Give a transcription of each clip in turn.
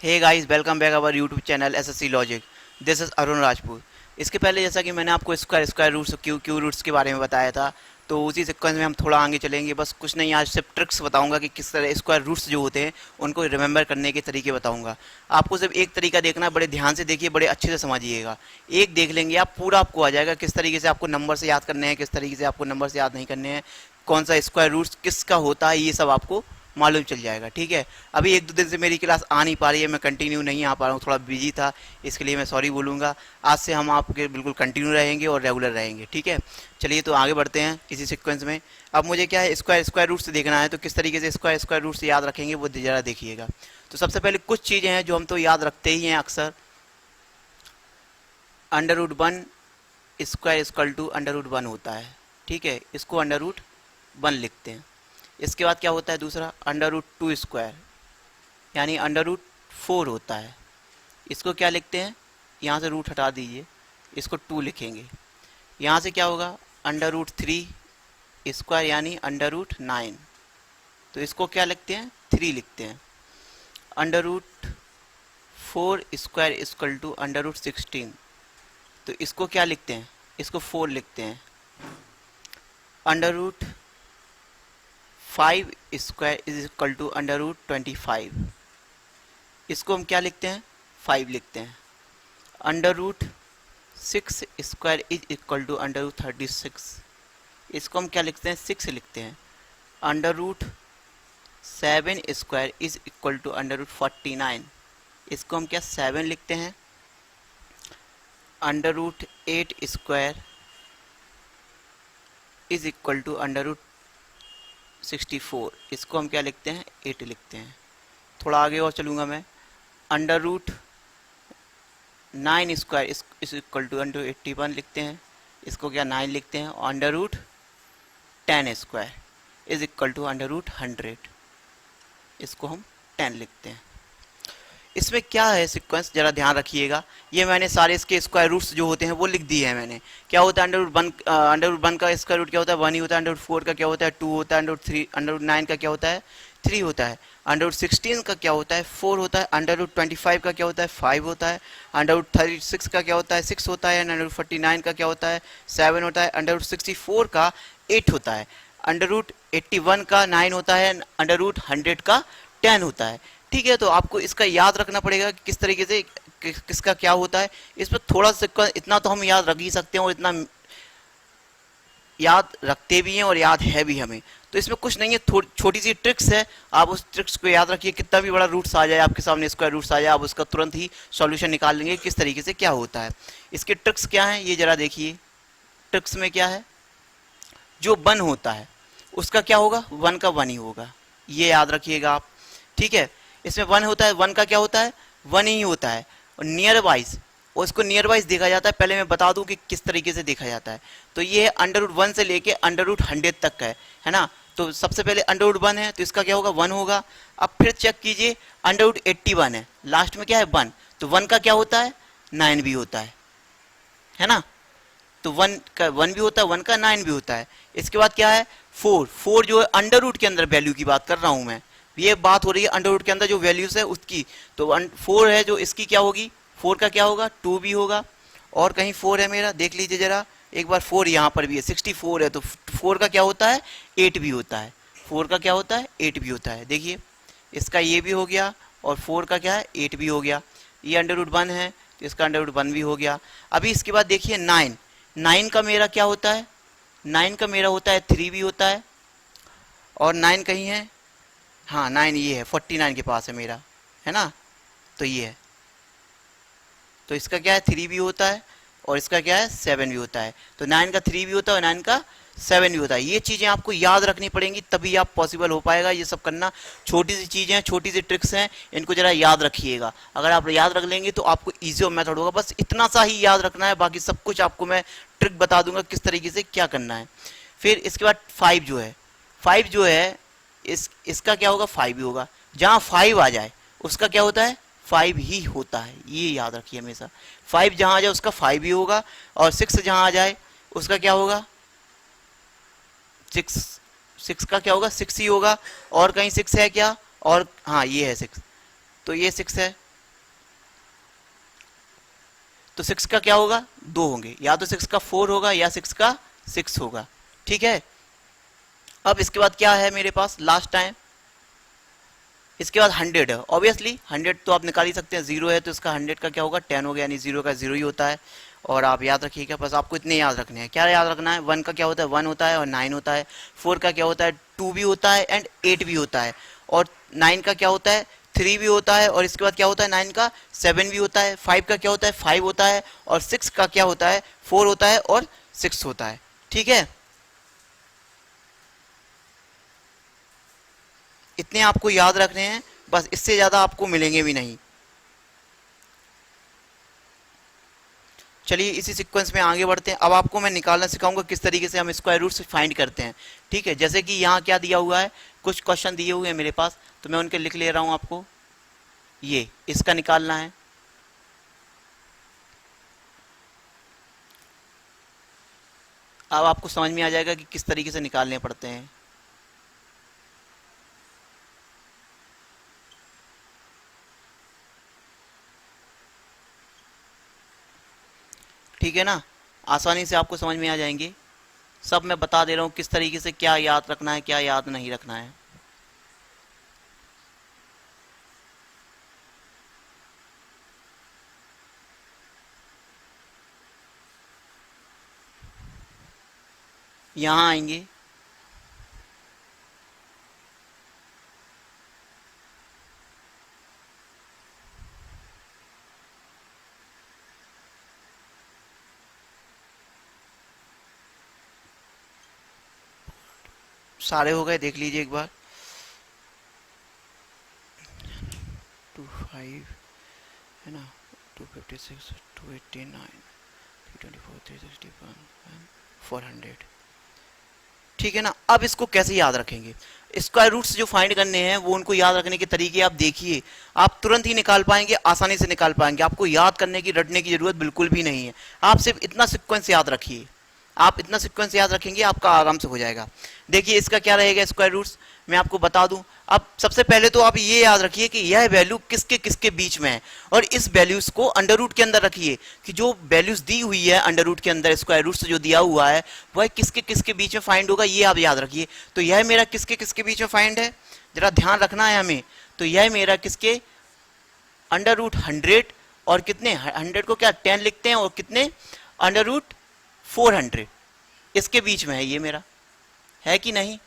Hey guys, welcome back our YouTube channel SSC logic. This is Arun Rajput. इसके पहले जैसा कि मैंने आपको स्क्वायर रूट्स क्यू रूट्स के बारे में बताया था, तो उसी सीक्वेंस में हम थोड़ा आगे चलेंगे। बस कुछ नहीं, आज सिर्फ ट्रिक्स बताऊंगा कि किस तरह स्क्वायर रूट्स जो होते हैं उनको रिमेंबर करने के तरीके बताऊंगा। आपको सिर्फ एक तरीका देखना है, बड़े ध्यान से देखिए, बड़े अच्छे से समझिएगा। एक देख लेंगे आप, पूरा आपको आ जाएगा किस तरीके से आपको नंबर से याद करने हैं, किस तरीके से आपको नंबर से याद नहीं करने हैं, कौन सा स्क्वायर रूट्स किसका होता है, ये सब आपको मालूम चल जाएगा। ठीक है, अभी एक दो दिन से मेरी क्लास आ नहीं पा रही है, मैं कंटिन्यू नहीं आ पा रहा हूँ, थोड़ा बिजी था, इसके लिए मैं सॉरी बोलूँगा। आज से हम आपके बिल्कुल कंटिन्यू रहेंगे और रेगुलर रहेंगे। ठीक है, चलिए तो आगे बढ़ते हैं इसी सीक्वेंस में। अब मुझे क्या है, स्क्वायर रूट से देखना है, तो किस तरीके से स्क्वायर रूट से याद रखेंगे वो ज़रा देखिएगा। तो सबसे पहले कुछ चीज़ें हैं जो हम तो याद रखते ही हैं अक्सर। Under root one square equal to under root one होता है। ठीक है, इसको अंडर रूट वन लिखते हैं। इसके बाद क्या होता है दूसरा, अंडर रूट टू स्क्वायर यानी अंडर रूट फोर होता है। इसको क्या लिखते हैं, यहाँ से रूट हटा दीजिए, इसको टू लिखेंगे। यहाँ से क्या होगा, अंडर रूट थ्री स्क्वायर यानी अंडर रूट नाइन, तो इसको क्या लिखते हैं, थ्री लिखते हैं। Under root four square equal to under root sixteen, तो इसको क्या लिखते हैं, इसको फोर लिखते हैं। Under root five square is equal to under root 25, इसको हम क्या लिखते हैं, फाइव लिखते हैं। Under root six square is equal to under root 36, इसको हम क्या लिखते हैं, सिक्स लिखते हैं। Under root seven square is equal to under root 49, इसको हम क्या, सेवन लिखते हैं। Under root eight square is equal to under root 64, इसको हम क्या लिखते हैं, एट लिखते हैं। थोड़ा आगे और चलूँगा मैं। Under root nine square is equal to under 81 लिखते हैं, इसको क्या, नाइन लिखते हैं। Under root 10 square is equal to under root 100, इसको हम 10 लिखते हैं। इसमें क्या है सीक्वेंस, जरा ध्यान रखिएगा। ये मैंने सारे इसके स्क्वायर रूट्स जो होते हैं वो लिख दिए हैं मैंने। क्या होता है अंडर रूट वन का स्क्वायर रूट क्या होता है, वन ही होता है। अंडर रूट फोर का क्या होता है, टू होता है। अंडर रूट नाइन का क्या होता है, थ्री होता है। अंडर रूट 16 का क्या होता है, फोर होता है। अंडर रूट 25 का क्या होता है, फाइव होता है। अंडर रूट 36 का क्या होता है, सिक्स होता है। अंडर रूट 49 का क्या होता है, सेवन होता है। अंडर रूट 64 का एट होता है। अंडर रूट 81 का नाइन होता है। अंडर रूट 100 का 10 होता है। ठीक है, तो आपको इसका याद रखना पड़ेगा कि किस तरीके से किसका क्या होता है। इस पर थोड़ा सा, इतना तो हम याद रख ही सकते हैं और इतना याद रखते भी हैं और याद है भी हमें। तो इसमें कुछ नहीं है, छोटी सी ट्रिक्स है, आप उस ट्रिक्स को याद रखिए। कितना भी बड़ा रूट्स आ जाए आपके सामने, स्क्वायर रूट्स आ जाए, आप उसका तुरंत ही सॉल्यूशन निकाल लेंगे किस तरीके से क्या होता है। इसके ट्रिक्स क्या हैं ये जरा देखिए। ट्रिक्स में क्या है, जो वन होता है उसका क्या होगा, वन का वन ही होगा, ये याद रखिएगा आप। ठीक है, इसमें वन होता है, वन का क्या होता है, वन ही होता है। और नियर वाइज, और इसको नियर वाइज देखा जाता है। पहले मैं बता दूं कि किस तरीके से देखा जाता है। तो ये है अंडर रूट वन से लेके अंडर रूट 100 तक का है ना। तो सबसे पहले अंडर रूट वन है, तो इसका क्या होगा, वन होगा। अब फिर चेक कीजिए, अंडर रूट 81 है, लास्ट में क्या है, वन, तो वन का क्या होता है, नाइन भी होता है ना। तो वन का वन भी होता है, वन का नाइन भी होता है। इसके बाद क्या है, फोर, फोर जो है अंडर रूट के अंदर वैल्यू की बात कर रहा हूं मैं, ये बात हो रही है अंडर रूट के अंदर जो वैल्यूज है उसकी। तो फोर है जो, इसकी क्या होगी, फोर का क्या होगा, टू भी होगा। और कहीं फोर है मेरा, देख लीजिए जरा एक बार, फोर यहाँ पर भी है, 64 है, तो फोर का क्या होता है, एट भी होता है। फोर का क्या होता है, एट भी होता है। देखिए इसका ये भी हो गया, और फोर का क्या है, एट भी हो गया। ये अंडर रूट वन है, तो इसका अंडर रूट वन भी हो गया। अभी इसके बाद देखिए नाइन, नाइन का मेरा क्या होता है, नाइन का मेरा होता है, थ्री भी होता है। और नाइन कहीं है, हाँ नाइन ये है, 49 के पास है मेरा, है ना। तो ये है, तो इसका क्या है, थ्री भी होता है, और इसका क्या है, सेवन भी होता है। तो नाइन का थ्री भी होता है और नाइन का सेवन भी होता है। ये चीज़ें आपको याद रखनी पड़ेंगी, तभी आप पॉसिबल हो पाएगा ये सब करना। छोटी सी चीज़ें हैं, छोटी सी ट्रिक्स हैं, इनको जरा याद रखिएगा। अगर आप याद रख लेंगे तो आपको ईजी मेथड होगा। बस इतना सा ही याद रखना है, बाकी सब कुछ आपको मैं ट्रिक बता दूंगा किस तरीके से क्या करना है। फिर इसके बाद फाइव जो है, फाइव जो है इसका क्या होगा, फाइव ही होगा। जहाँ फाइव आ जाए उसका क्या होता है, फाइव ही होता है, ये याद रखिए हमेशा। फाइव जहाँ आ जाए उसका फाइव ही होगा। और सिक्स जहाँ आ जाए उसका क्या होगा, सिक्स, सिक्स का क्या होगा, सिक्स ही होगा। और कहीं सिक्स है क्या, और हाँ ये है सिक्स, तो ये सिक्स है, तो 6 का क्या होगा, 2 होंगे, या तो 6 का 4 होगा या 6 का 6 होगा। ठीक है, अब इसके बाद क्या है मेरे पास लास्ट टाइम, इसके बाद 100 है। ऑब्वियसली 100 तो आप निकाल ही सकते हैं, 0 है तो इसका 100 का क्या होगा, 10 हो गया, यानी 0 का 0 ही होता है। और आप याद रखिएगा, बस आपको इतने याद रखने हैं। क्या याद रखना है, 1 का क्या होता है, 1 होता है और 9 होता है। 4 का क्या होता है, 2 भी होता है एंड 8 भी होता है। और 9 का क्या होता है, 3 भी होता है। और इसके बाद क्या होता है, 9 का 7 भी होता है। 5 का क्या होता है, 5 होता है। और 6 का क्या होता है, 4 होता है और 6 होता है। ठीक है, इतने आपको याद रखने हैं, बस इससे ज्यादा आपको मिलेंगे भी नहीं। चलिए इसी सीक्वेंस में आगे बढ़ते हैं। अब आपको मैं निकालना सिखाऊंगा किस तरीके से हम स्क्वायर रूट से फाइंड करते हैं। ठीक है, जैसे कि यहाँ क्या दिया हुआ है, कुछ क्वेश्चन दिए हुए हैं मेरे पास, तो मैं उनके लिख ले रहा हूं आपको। ये इसका निकालना है, अब आपको समझ में आ जाएगा कि किस तरीके से निकालने पड़ते हैं। ठीक है ना, आसानी से आपको समझ में आ जाएंगे। सब मैं बता दे रहा हूँ किस तरीके से क्या याद रखना है, क्या याद नहीं रखना है। यहाँ आएंगे, सारे हो गए, देख लीजिए एक बार। 25 है ना, 256, 289, 324, 361 एंड 400। ठीक है ना, अब इसको कैसे याद रखेंगे, स्क्वायर रूट्स जो फाइंड करने हैं वो उनको याद रखने के तरीके आप देखिए, आप तुरंत ही निकाल पाएंगे, आसानी से निकाल पाएंगे। आपको याद करने की, रटने की जरूरत बिल्कुल भी नहीं है। आप सिर्फ इतना सीक्वेंस याद रखिए, आप इतना सीक्वेंस याद रखेंगे, आपका आराम से हो जाएगा। देखिए इसका क्या रहेगा स्क्वायर रूट्स, मैं आपको बता दूं। अब सबसे पहले तो आप ये याद रखिए कि यह वैल्यू किसके किसके बीच में है, और इस वैल्यूज को अंडर रूट के अंदर रखिए कि जो वैल्यूज दी हुई है अंडर रूट के अंदर, स्क्वायर रूट जो दिया हुआ है वह किसके किसके बीच में फाइंड होगा, ये आप याद रखिए। तो यह मेरा किसके किसके बीच में फाइंड है, जरा ध्यान रखना है हमें। तो यह मेरा किसके, अंडर रूट 100 और कितने, 100 को क्या 10 लिखते हैं, और कितने, अंडर रूट 400, इसके बीच में है ये मेरा, है कि नहीं।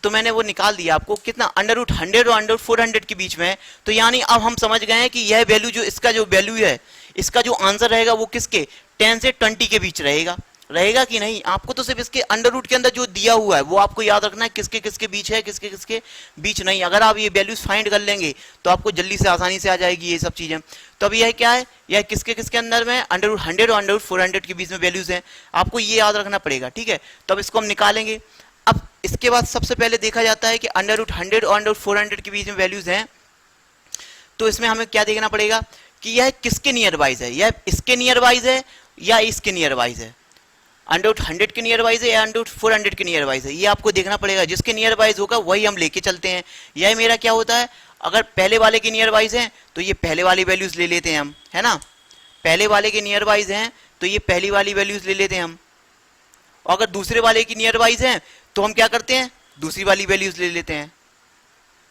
तो मैंने वो निकाल दिया आपको, कितना, अंडर रूट 100 और अंडर रूट 400 के बीच में है। तो यानी अब हम समझ गए हैं कि यह वैल्यू, जो इसका जो वैल्यू है, इसका जो आंसर रहेगा वो किसके, 10 से 20 के बीच रहेगा, रहेगा कि नहीं। आपको तो सिर्फ इसके अंडर रूट के अंदर जो दिया हुआ है वो आपको याद रखना है, किसके किसके बीच है, किसके किसके बीच नहीं। अगर आप ये वैल्यूज फाइंड कर लेंगे तो आपको जल्दी से, आसानी से आ जाएगी ये सब चीजें। तो अब यह क्या है, यह किसके किसके अंदर में, अंडर रूट 100 और अंडर रूट 400 के बीच में वैल्यूज हैं, आपको ये याद रखना पड़ेगा। ठीक है, तो अब इसको हम निकालेंगे। अब इसके बाद सबसे पहले देखा जाता है कि अंडर रूट 100 और अंडर रूट 400 के बीच में वैल्यूज हैं, तो इसमें हमें क्या देखना पड़ेगा कि यह किसके नियर वाइज है, यह इसके नियर वाइज है या इसके नियर वाइज है, अंडर रूट 100 के नियर वाइज है या अंडर रूट 400 के नियर वाइज है, ये आपको देखना पड़ेगा। जिसके नियर वाइज होगा वही हम लेके चलते हैं। यह मेरा क्या होता है, अगर पहले वाले के नियर वाइज है तो ये पहले वाली वैल्यूज ले लेते हैं हम, है ना, पहले वाले के नियर वाइज हैं तो ये पहली वाली वैल्यूज ले लेते हैं हम। और अगर दूसरे वाले की नियर वाइज हैं तो हम क्या करते हैं, दूसरी वाली वैल्यूज ले लेते हैं।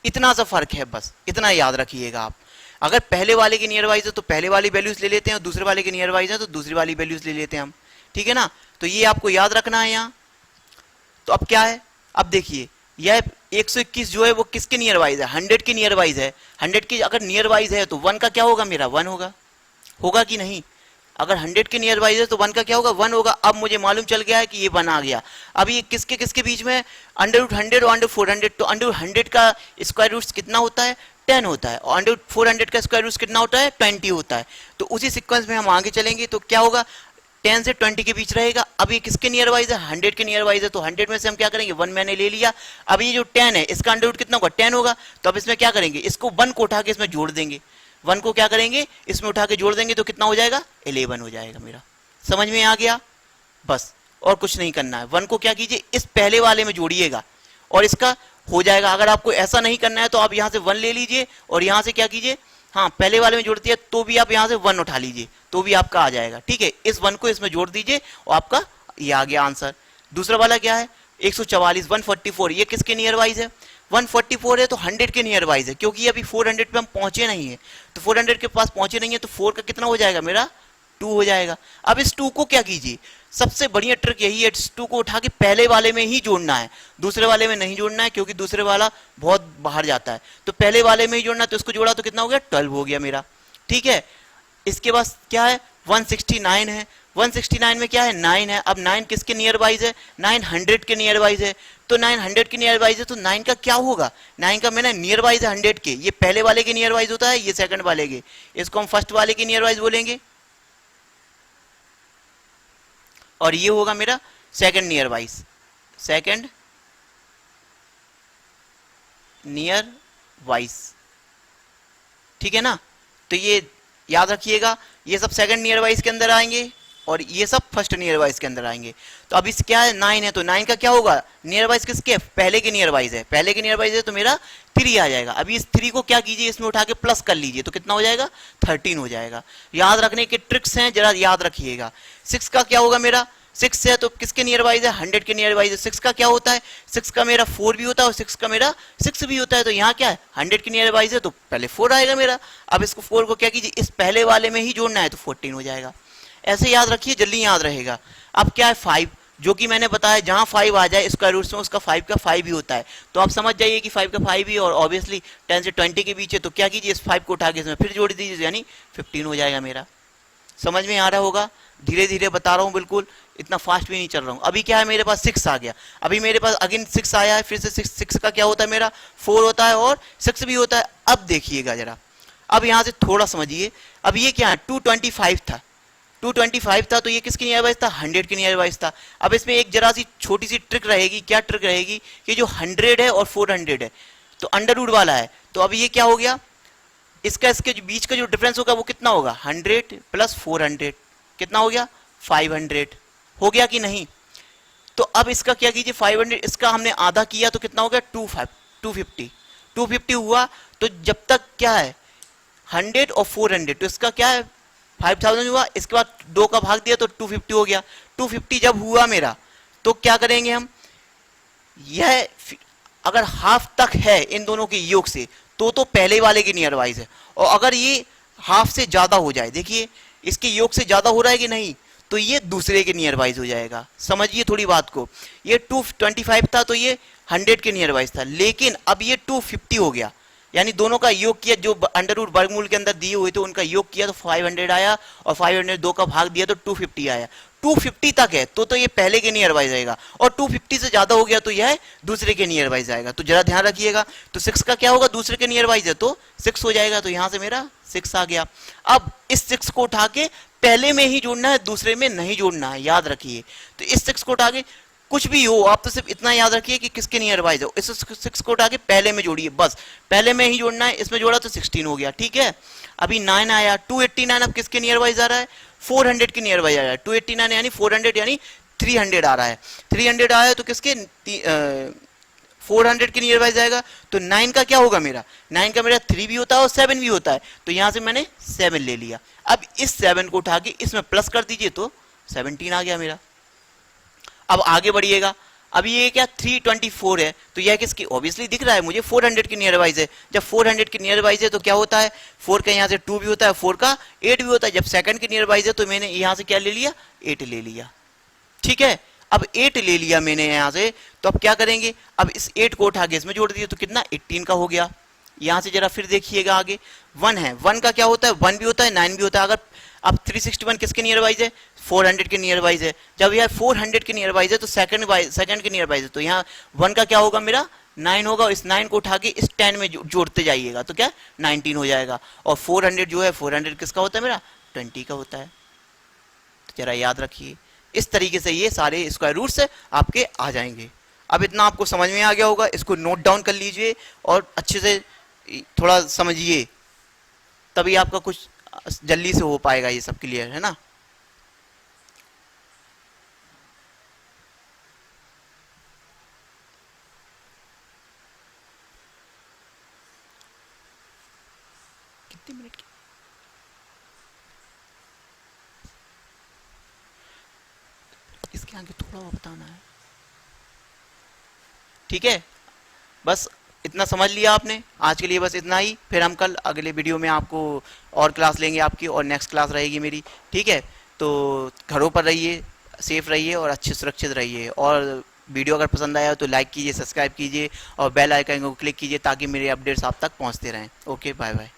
इतना सा फर्क है, बस इतना याद रखिएगा आप। अगर पहले वाले के नियर वाइज है तो पहले वाली वैल्यूज ले लेते हैं, और दूसरे वाले के नियर वाइज है तो दूसरी वाली वैल्यूज ले लेते हैं हम। ठीक है ना, तो ये आपको याद रखना है यहाँ। तो अब क्या है, अब देखिए यह 121 जो है वो किसके नियर वाइज है, 100 के नियर वाइज है। 100 के अगर नियर वाइज है तो 1 का क्या होगा, मेरा 1 होगा, होगा कि नहीं। अगर 100 के नियर वाइज है तो 1 का क्या होगा, 1 होगा। अब मुझे मालूम चल गया है कि ये 1 आ गया। अब ये किसके किसके बीच में, अंडर रूट 100 और अंडर 400। तो अंडर रूट 100 का स्क्वायर रूट कितना होता है, 10 होता है, और अंडर रूट 400 का स्क्वायर रूट कितना होता है, 20 होता है। तो उसी सीक्वेंस में हम आगे चलेंगे तो क्या होगा, 10 से 20 के बीच रहेगा। अब ये किसके नियर वाइज है, 100 के नियर वाइज है, तो 100 में से हम क्या करेंगे, 1 मैंने ले लिया। अब ये जो 10 है इसका अंडर रूट कितना होगा, 10 होगा। तो अब इसमें क्या करेंगे, इसको 1 को उठा के इसमें जोड़ देंगे, 1 को क्या करेंगे, इसमें उठा के जोड़ देंगे, तो कितना हो जाएगा, 11 हो जाएगा मेरा। समझ में आ गया, बस और कुछ नहीं करना है। 1 को क्या कीजिए, इस पहले वाले में जोड़िएगा और इसका हो जाएगा। अगर आपको ऐसा नहीं करना है तो आप यहाँ से 1 ले लीजिए और यहाँ से क्या कीजिए, हाँ पहले वाले में जोड़ती है तो भी आप यहाँ से 1 उठा लीजिए, तो भी आपका आ जाएगा। ठीक है, इस 1 को इसमें जोड़ दीजिए और आपका ये आ गया आंसर। दूसरा वाला क्या है, 144, 144, ये किसके नियर वाइज है, 144 है तो 100 के नियर वाइज है, क्योंकि अभी 400 पे हम पहुंचे नहीं है, तो 400 के पास पहुंचे नहीं है, तो 4 का कितना हो जाएगा मेरा, 2 हो जाएगा। अब इस 2 को क्या कीजिए, सबसे बढ़िया ट्रिक यही है, इस 2 को उठा के पहले वाले में ही जोड़ना है, दूसरे वाले में नहीं जोड़ना है, क्योंकि दूसरे वाला बहुत बाहर जाता है, तो पहले वाले में ही जोड़ना है। तो इसको जोड़ा तो कितना हो गया, 12 हो गया मेरा। ठीक है, इसके बाद क्या है, 169 है, 169 में क्या है, 9 है। अब 9 किसके नियर वाइज है, 900 के नियर वाइज है, तो 900 के नियर वाइज है, तो 9 का क्या होगा, 9 का मैंने नियर वाइज है 100 के, ये पहले वाले के नियर वाइज होता है, ये सेकंड वाले के, इसको हम फर्स्ट वाले के नियर वाइज बोलेंगे, और ये होगा मेरा second near wise, second near wise. ठीक है ना, तो ये याद रखिएगा, ये सब सेकंड नियर वाइज के अंदर आएंगे और ये सब फर्स्ट नियर वाइज के अंदर आएंगे। तो अब इस क्या है, 9 है, तो 9 का क्या होगा, नियर वाइज किसके, पहले के नियर वाइज है, पहले के नियर वाइज है, तो मेरा 3 आ जाएगा। अभी इस 3 को क्या कीजिए, इसमें उठा के प्लस कर लीजिए, तो कितना हो जाएगा, 13 हो जाएगा। याद रखने के ट्रिक्स हैं, जरा याद रखिएगा। 6 का क्या होगा मेरा, 6 है तो किसके नियर वाइज है, 100 के नियर वाइज है। 6 का क्या होता है, 6 का मेरा 4 भी होता है और 6 का मेरा 6 भी होता है, तो यहाँ क्या है, 100 के नियर वाइज है, तो पहले 4 आएगा मेरा। अब इसको 4 को क्या कीजिए, इस पहले वाले में ही जोड़ना है, तो 14 हो जाएगा। ऐसे याद रखिए, जल्दी याद रहेगा। अब क्या है, 5, जो कि मैंने बताया जहां 5 आ जाए स्क्वायर रूट में, उसका 5 का 5 ही होता है, तो आप समझ जाइए कि 5 का 5 ही, और ऑब्वियसली 10 से 20 के बीच है, तो क्या कीजिए, इस 5 को उठा के इसमें फिर जोड़ दीजिए, यानी 15 हो जाएगा मेरा। समझ में आ रहा होगा, धीरे धीरे बता रहा हूँ, बिल्कुल इतना फास्ट भी नहीं चल रहा हूँ। अभी क्या है, मेरे पास 6 आ गया, अभी मेरे पास अगेन 6 आया है, फिर से 6 का क्या होता है मेरा, 4 होता है और 6 भी होता है। अब देखिएगा जरा, अब यहाँ से थोड़ा समझिए, अब ये क्या है, 225 था, 225 था, तो ये किसके नियर वाइज था, 100 के नियर वाइज था। अब इसमें एक जरा सी छोटी सी ट्रिक रहेगी, क्या ट्रिक रहेगी, कि जो 100 है और 400 है, तो अंडर रूट वाला है, तो अब ये क्या हो गया, इसका इसके बीच का जो डिफरेंस होगा वो कितना होगा, 100 प्लस 400 कितना हो गया, 500 हो गया कि नहीं। तो अब इसका क्या कीजिए, 500 इसका हमने आधा किया, तो कितना हो गया, 250 250 हुआ। तो जब तक क्या है, 100 और 400, तो इसका क्या है, 5000 हुआ, इसके बाद 2 का भाग दिया तो 250 हो गया। 250 जब हुआ मेरा, तो क्या करेंगे हम, यह अगर हाफ तक है इन दोनों के योग से, तो पहले वाले के नियर वाइज है, और अगर ये हाफ से ज्यादा हो जाए, देखिए इसके योग से ज्यादा हो रहा है कि नहीं, तो ये दूसरे के नियर वाइज हो जाएगा। समझिए थोड़ी बात को, ये 225 था तो ये 100 के नियर वाइज था, लेकिन अब ये 250 हो गया, यानी दोनों का योग किया, जो अंडर रूट वर्गमूल के अंदर दिए हुए थे उनका योग किया तो 500 आया, और 500 2 का भाग दिया तो 250 आया। 250 तक है तो ये पहले के नियर वाइज आएगा, और 250 से ज्यादा हो गया तो यह दूसरे के नियर वाइज आएगा। तो जरा ध्यान रखिएगा, तो 6 का क्या होगा, दूसरे के नियर वाइज है तो 6 हो जाएगा, तो यहां से मेरा 6 आ गया। अब इस 6 को उठा के पहले में ही जोड़ना है, दूसरे में नहीं जोड़ना है, याद रखिए। तो इस 6 को उठा के, कुछ भी हो आप तो सिर्फ इतना याद रखिए कि किसके नियर वाइज हो, इस 6 को उठा के पहले में जोड़िए, बस पहले में ही जोड़ना है। इसमें जोड़ा तो 16 हो गया, ठीक है। अभी 9 आया, 289 अब किसके नियर वाइज आ रहा है, 400 के नियर वाइज आ रहा है। 289 यानी 400 यानी 300 आ रहा है, 300 आया तो किसके 400 के नियर वाइज आएगा। तो 9 का क्या होगा मेरा, 9 का मेरा 3 भी होता है और 7 भी होता है, तो यहां से मैंने 7 ले लिया। अब इस 7 को उठा के इसमें प्लस कर दीजिए तो 17 आ गया मेरा। अब आगे बढ़िएगा, अब ये क्या 324 है, तो यह किसकी, ऑब्वियसली दिख रहा है मुझे 400 के नियर वाइज है। जब 400 के नियर वाइज है तो क्या होता है, 4 का यहाँ से 2 भी होता है, 4 का 8 भी होता है। जब सेकंड के नियर वाइज है तो मैंने यहाँ से क्या ले लिया, 8 ले लिया, ठीक है। अब 8 ले लिया मैंने यहाँ से, तो अब क्या करेंगे, अब इस 8 को उठा के इसमें जोड़ दिए तो कितना 18 का हो गया। यहाँ से जरा फिर देखिएगा आगे, 1 है, 1 का क्या होता है, 1 भी होता है 9 भी होता है। अगर अब 361 किसके नियर वाइज है, 400 के नियर वाइज है। जब यह 400 के नियर वाइज है तो सेकंड के नियर वाइज है, तो यहाँ 1 का क्या होगा मेरा 9 होगा, इस 9 को उठा के इस 10 में जोड़ते जाइएगा तो क्या 19 हो जाएगा। और 400 जो है 400 किसका होता है मेरा 20 का होता है। तो जरा याद रखिए, इस तरीके से ये सारे स्क्वायर रूट्स आपके आ जाएंगे। अब इतना आपको समझ में आ गया होगा, इसको नोट डाउन कर लीजिए और अच्छे से थोड़ा समझिए, तभी आपका कुछ जल्दी से हो पाएगा, ये सब क्लियर है ना। कितने मिनट की इसके आगे थोड़ा और बताना है। ठीक है, बस इतना समझ लिया आपने। आज के लिए बस इतना ही, फिर हम कल अगले वीडियो में आपको और क्लास लेंगे आपकी, और नेक्स्ट क्लास रहेगी मेरी। ठीक है, तो घरों पर रहिए, सेफ रहिए और अच्छे सुरक्षित रहिए। और वीडियो अगर पसंद आया तो लाइक कीजिए, सब्सक्राइब कीजिए और बेल आइकन को क्लिक कीजिए ताकि मेरे अपडेट्स आप तक पहुंचते रहें। Okay, bye bye.